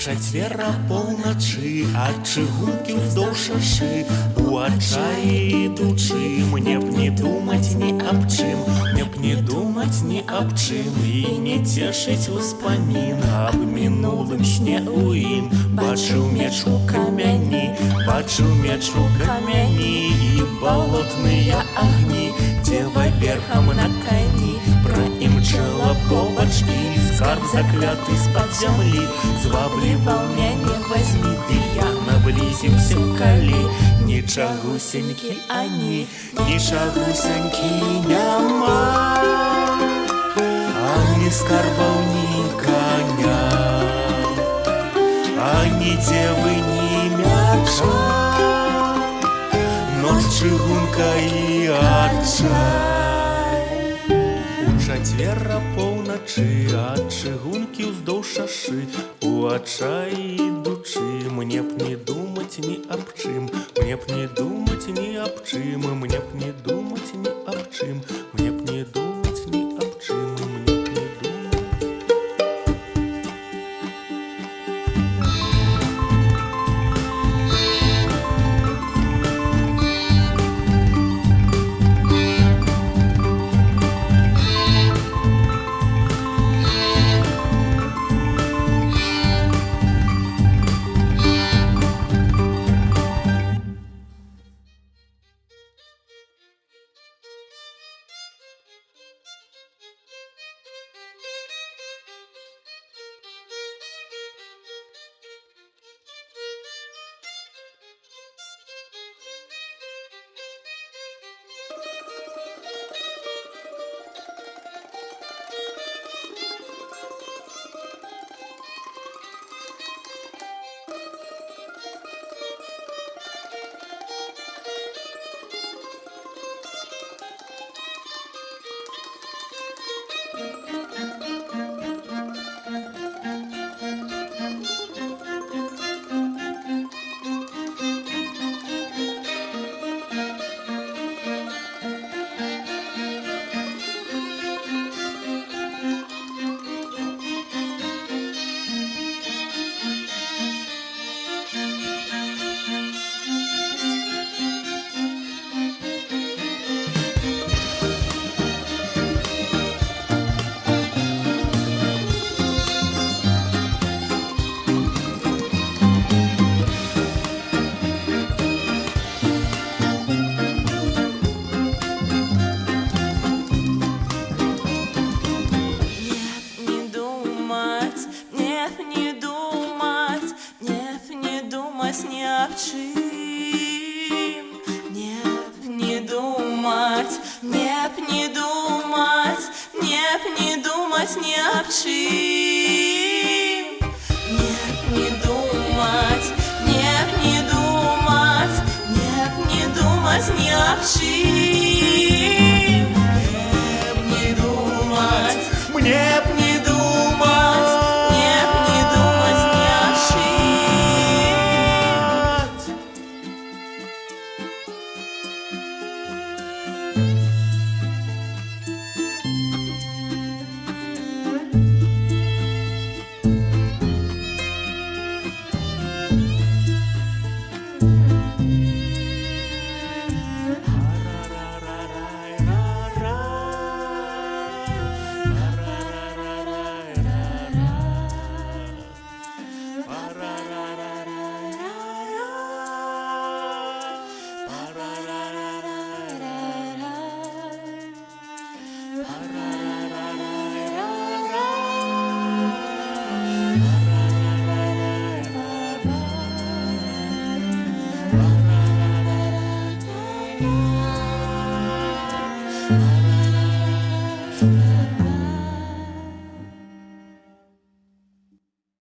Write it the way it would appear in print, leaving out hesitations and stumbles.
Чацвер апоўначы ад чыгункі ўздоўж шашы у адчаі ідучы, мне б не думаць ні аб чым, мне б не думаць ні аб чым і не цешыць успамін аб мінулым сне у ім. Бачыў меч у камяні, бачыў меч у камяні і балотныя агні, дзева верхам на кані праімчэла побач і скарб закляты з-пад зямлі звабліваў мяне, возьмі, ды я наблізіўся, калі нічагусенькі ані, нічагусенькі няма, ані скарбаў, ні коня, ані дзевы, ні мяча, ноч чыгунка і адчай. Чацвер апоўначы ад чыгункі ўздоўж шашы у адчаі ідучы, мне б не думаць ні аб чым, мне б не думаць ні аб чым, мне б не думаць ні аб чым, мне б не думаць ні аб чым, мне б не думаць. Ні аб чым, не б не думаць, не б не думаць, не б не думаць ні аб чым, не б не думаць, не б не думаць, не б не думаць ні аб чым.